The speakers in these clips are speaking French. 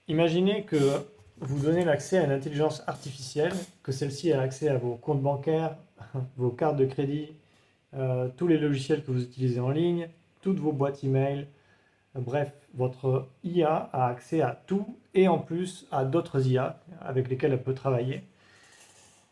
Imaginez que vous donnez l'accès à une intelligence artificielle, que celle-ci a accès à vos comptes bancaires, vos cartes de crédit, tous les logiciels que vous utilisez en ligne, toutes vos boîtes email. Bref, votre IA a accès à tout et en plus à d'autres IA avec lesquelles elle peut travailler.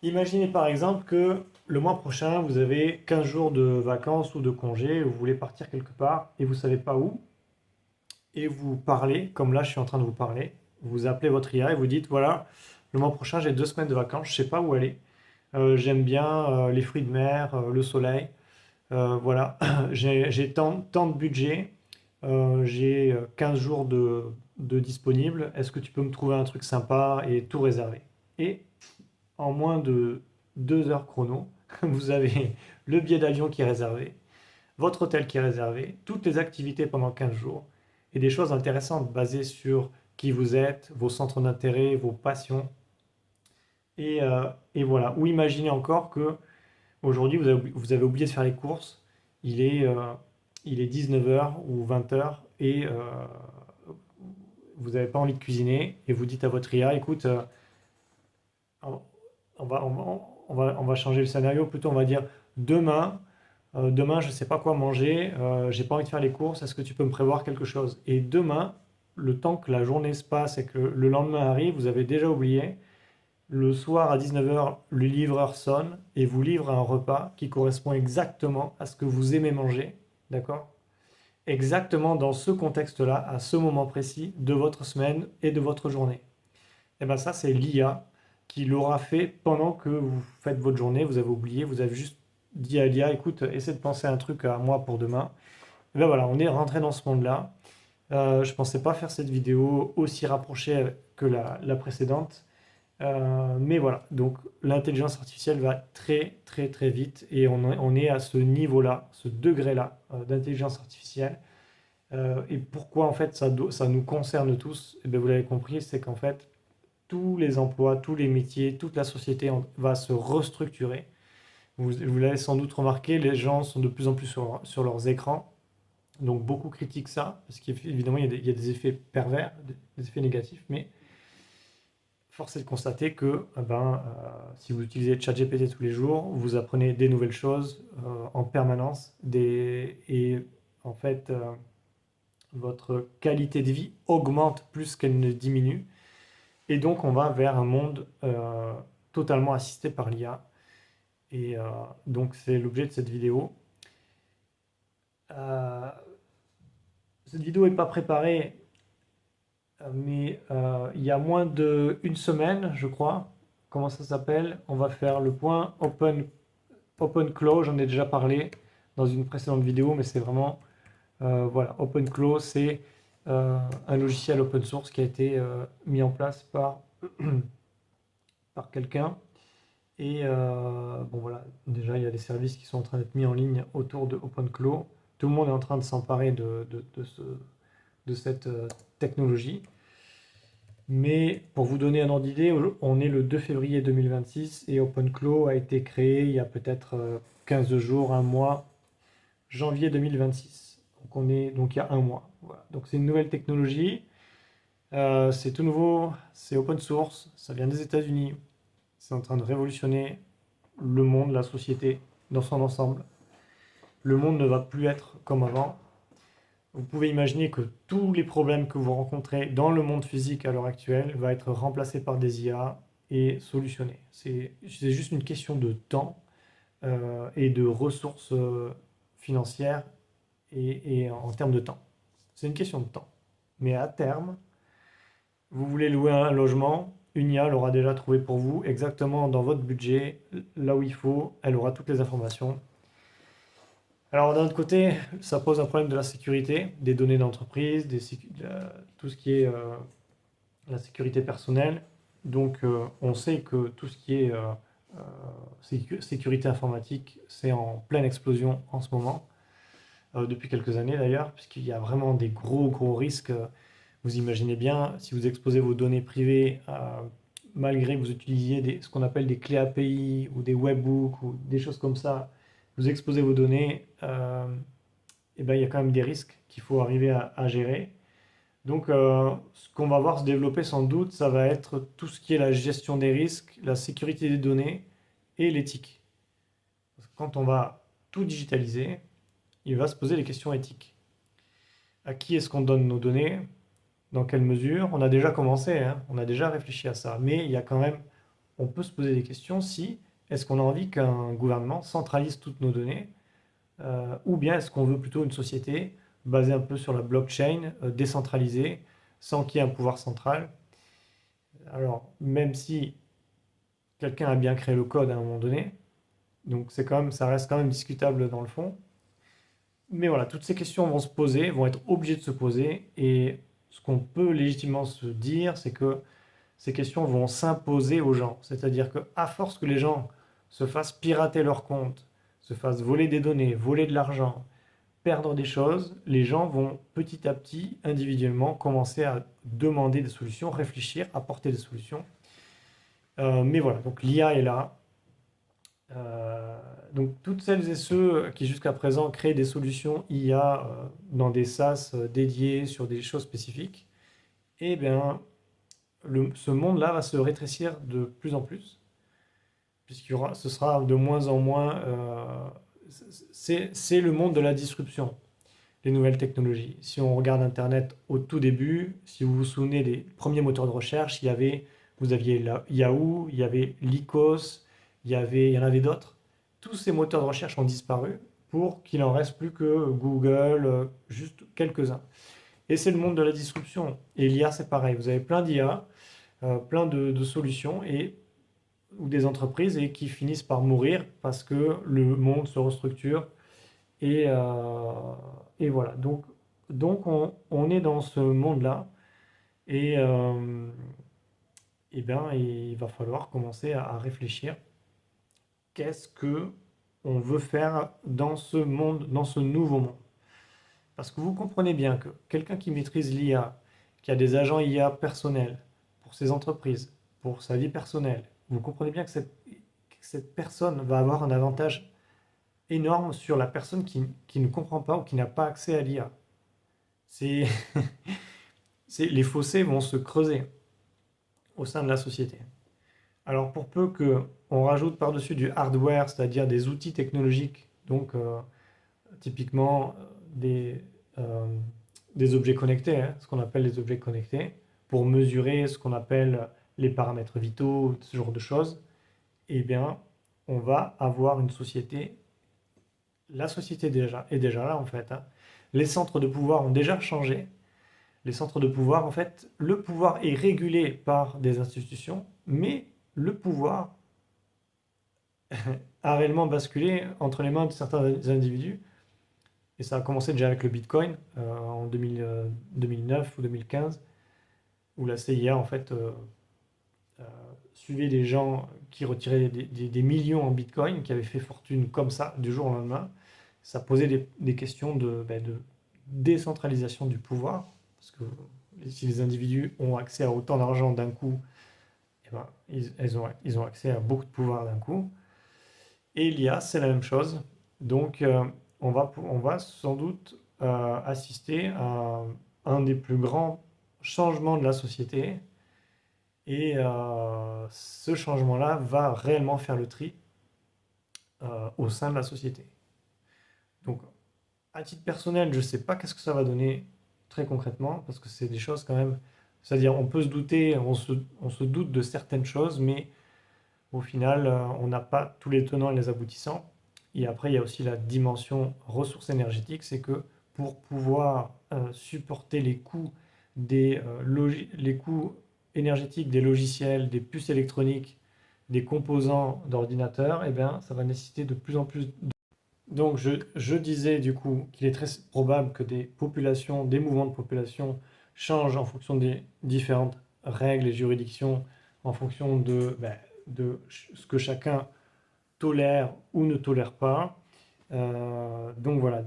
Imaginez par exemple que le mois prochain, vous avez 15 jours de vacances ou de congés, vous voulez partir quelque part et vous ne savez pas où, et vous parlez, comme là je suis en train de vous parler, vous appelez votre IA et vous dites, voilà, le mois prochain j'ai 2 semaines de vacances, je ne sais pas où aller. J'aime bien les fruits de mer, le soleil. Voilà, j'ai tant de budget, j'ai 15 jours de disponible. Est-ce que tu peux me trouver un truc sympa et tout réserver? Et en moins de 2 heures chrono, vous avez le billet d'avion qui est réservé, votre hôtel qui est réservé, toutes les activités pendant 15 jours et des choses intéressantes basées sur qui vous êtes, vos centres d'intérêt, vos passions. Et voilà. Ou imaginez encore que aujourd'hui vous avez oublié de faire les courses, il est, euh, il est 19 heures ou 20 heures et vous n'avez pas envie de cuisiner et vous dites à votre IA, écoute, on on va, on va, on va changer le scénario, plutôt on va dire demain, demain je ne sais pas quoi manger, j'ai pas envie de faire les courses, est-ce que tu peux me prévoir quelque chose? Et demain, le temps que la journée se passe et que le lendemain arrive, vous avez déjà oublié. Le soir à 19 heures, le livreur sonne et vous livre un repas qui correspond exactement à ce que vous aimez manger, d'accord? Exactement dans ce contexte-là, à ce moment précis de votre semaine et de votre journée. Et bien ça, c'est l'IA qui l'aura fait pendant que vous faites votre journée, vous avez oublié, vous avez juste dit à l'IA, écoute, essaie de penser à un truc à moi pour demain. Et bien voilà, on est rentré dans ce monde-là. Je ne pensais pas faire cette vidéo aussi rapprochée que la précédente. Mais voilà, donc l'intelligence artificielle va très très très vite et on est à ce niveau-là, ce degré-là d'intelligence artificielle. Et pourquoi en fait ça nous concerne tous? Eh bien, vous l'avez compris, c'est qu'en fait tous les emplois, tous les métiers, toute la société va se restructurer. Vous l'avez sans doute remarqué, les gens sont de plus en plus sur leurs écrans, donc beaucoup critiquent ça, parce qu'évidemment il y a des effets pervers, des effets négatifs, mais force est de constater que si vous utilisez ChatGPT tous les jours, vous apprenez des nouvelles choses en permanence et en fait, votre qualité de vie augmente plus qu'elle ne diminue. Et donc, on va vers un monde totalement assisté par l'IA. Et donc, c'est l'objet de cette vidéo. Euh, Cette vidéo n'est pas préparée, mais il y a moins d'une semaine, je crois. Comment ça s'appelle? On va faire le point OpenClaw. J'en ai déjà parlé dans une précédente vidéo, mais c'est vraiment voilà, OpenClaw, c'est un logiciel open source qui a été mis en place par quelqu'un. Et bon voilà, déjà il y a des services qui sont en train d'être mis en ligne autour de OpenClaw. Tout le monde est en train de s'emparer de cette technologie. Mais pour vous donner un ordre d'idée, on est le 2 février 2026 et OpenClaw a été créé il y a peut-être 15 jours, un mois, janvier 2026. Donc il y a un mois. Voilà. Donc c'est une nouvelle technologie, c'est tout nouveau, c'est open source, ça vient des États-Unis, c'est en train de révolutionner le monde, la société dans son ensemble. Le monde ne va plus être comme avant. Vous pouvez imaginer que tous les problèmes que vous rencontrez dans le monde physique à l'heure actuelle vont être remplacés par des IA et solutionnés. C'est juste une question de temps et de ressources financières et en termes de temps. C'est une question de temps. Mais à terme, vous voulez louer un logement, une IA l'aura déjà trouvé pour vous exactement dans votre budget, là où il faut, elle aura toutes les informations. Alors d'un autre côté, ça pose un problème de la sécurité, des données d'entreprise, tout ce qui est la sécurité personnelle. Donc on sait que tout ce qui est sécurité informatique, c'est en pleine explosion en ce moment, depuis quelques années d'ailleurs, puisqu'il y a vraiment des gros risques. Vous imaginez bien, si vous exposez vos données privées, malgré que vous utilisiez ce qu'on appelle des clés API ou des webbooks ou des choses comme ça, vous exposez vos données, et ben, il y a quand même des risques qu'il faut arriver à gérer. Donc, ce qu'on va voir se développer sans doute, ça va être tout ce qui est la gestion des risques, la sécurité des données et l'éthique. Parce que quand on va tout digitaliser, il va se poser les questions éthiques. À qui est-ce qu'on donne nos données? Dans quelle mesure? On a déjà commencé, hein, on a déjà réfléchi à ça, mais il y a quand même, on peut se poser des questions si est-ce qu'on a envie qu'un gouvernement centralise toutes nos données, ou bien est-ce qu'on veut plutôt une société basée un peu sur la blockchain, décentralisée, sans qu'il y ait un pouvoir central. Alors, même si quelqu'un a bien créé le code à un moment donné, donc c'est quand même, ça reste quand même discutable dans le fond. Mais voilà, toutes ces questions vont se poser, vont être obligées de se poser, et ce qu'on peut légitimement se dire, c'est que ces questions vont s'imposer aux gens. C'est-à-dire qu'à force que les gens se fassent pirater leurs comptes, se fassent voler des données, voler de l'argent, perdre des choses, les gens vont petit à petit, individuellement, commencer à demander des solutions, réfléchir, apporter des solutions. Mais voilà, donc l'IA est là. Euh, donc toutes celles et ceux qui jusqu'à présent créent des solutions IA dans des SaaS dédiés sur des choses spécifiques, eh bien, ce monde-là va se rétrécir de plus en plus, ce sera de moins en moins... c'est le monde de la disruption, les nouvelles technologies. Si on regarde Internet au tout début, si vous vous souvenez des premiers moteurs de recherche, vous aviez Yahoo, il y avait Lycos, il y en avait d'autres. Tous ces moteurs de recherche ont disparu pour qu'il en reste plus que Google, juste quelques-uns. Et c'est le monde de la disruption. Et l'IA, c'est pareil. Vous avez plein d'IA, plein de solutions ou des entreprises et qui finissent par mourir parce que le monde se restructure et, voilà. Donc on est dans ce monde-là et, bien, il va falloir commencer à réfléchir. Qu'est-ce que on veut faire dans ce monde, dans ce nouveau monde? Parce que vous comprenez bien que quelqu'un qui maîtrise l'IA, qui a des agents IA personnels pour ses entreprises, pour sa vie personnelle, vous comprenez bien que cette personne va avoir un avantage énorme sur la personne qui ne comprend pas ou qui n'a pas accès à l'IA. C'est, les fossés vont se creuser au sein de la société. Alors pour peu qu'on rajoute par-dessus du hardware, c'est-à-dire des outils technologiques, donc typiquement euh, des objets connectés, hein, ce qu'on appelle les objets connectés, pour mesurer ce qu'on appelle les paramètres vitaux, ce genre de choses, eh bien, on va avoir une société. La société est déjà là, en fait, hein. Les centres de pouvoir ont déjà changé. Les centres de pouvoir, en fait, le pouvoir est régulé par des institutions, mais le pouvoir a réellement basculé entre les mains de certains individus. Et ça a commencé déjà avec le Bitcoin en 2009 ou 2015, où la CIA, en fait, euh, suivait des gens qui retiraient des millions en Bitcoin, qui avaient fait fortune comme ça, du jour au lendemain. Ça posait des questions de décentralisation du pouvoir, parce que si les individus ont accès à autant d'argent d'un coup, eh ben, ils ont accès à beaucoup de pouvoir d'un coup. Et l'IA, c'est la même chose. Donc, on va sans doute assister à un des plus grands changements de la société. Et ce changement-là va réellement faire le tri au sein de la société. Donc, à titre personnel, je ne sais pas qu'est-ce que ça va donner très concrètement, parce que c'est des choses quand même. C'est-à-dire, on peut se douter, on se doute de certaines choses, mais au final, on n'a pas tous les tenants et les aboutissants. Et après, il y a aussi la dimension ressources énergétiques, c'est que pour pouvoir supporter les coûts, les coûts énergétiques des logiciels, des puces électroniques, des composants d'ordinateurs, eh bien, ça va nécessiter de plus en plus. Donc, je disais du coup qu'il est très probable que des populations, des mouvements de population changent en fonction des différentes règles et juridictions, en fonction de ce que chacun tolère ou ne tolère pas. Donc voilà,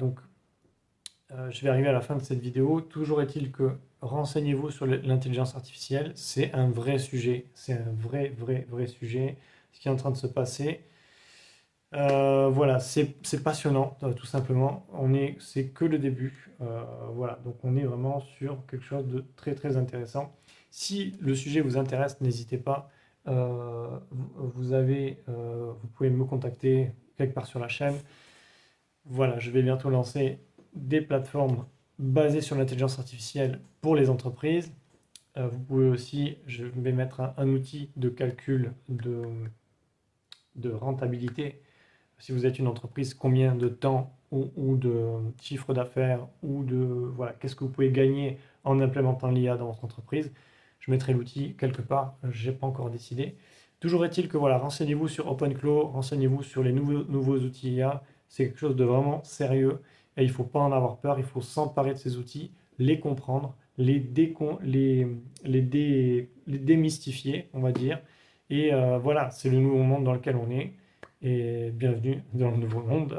je vais arriver à la fin de cette vidéo. Toujours est-il que renseignez-vous sur l'intelligence artificielle. C'est un vrai sujet. C'est un vrai sujet. Ce qui est en train de se passer. Voilà, c'est passionnant, tout simplement. C'est que le début. Voilà, donc on est vraiment sur quelque chose de très très intéressant. Si le sujet vous intéresse, n'hésitez pas. Vous pouvez me contacter quelque part sur la chaîne. Voilà, je vais bientôt lancer des plateformes basées sur l'intelligence artificielle pour les entreprises. Vous pouvez aussi, je vais mettre un outil de calcul de rentabilité. Si vous êtes une entreprise, combien de temps ou de chiffre d'affaires ou de voilà, qu'est-ce que vous pouvez gagner en implémentant l'IA dans votre entreprise. Je mettrai l'outil quelque part, je n'ai pas encore décidé. Toujours est-il que voilà, renseignez-vous sur OpenClaw, renseignez-vous sur les nouveaux outils IA. C'est quelque chose de vraiment sérieux et il ne faut pas en avoir peur, il faut s'emparer de ces outils, les comprendre, les démystifier, on va dire. Et voilà, c'est le nouveau monde dans lequel on est et bienvenue dans le nouveau monde.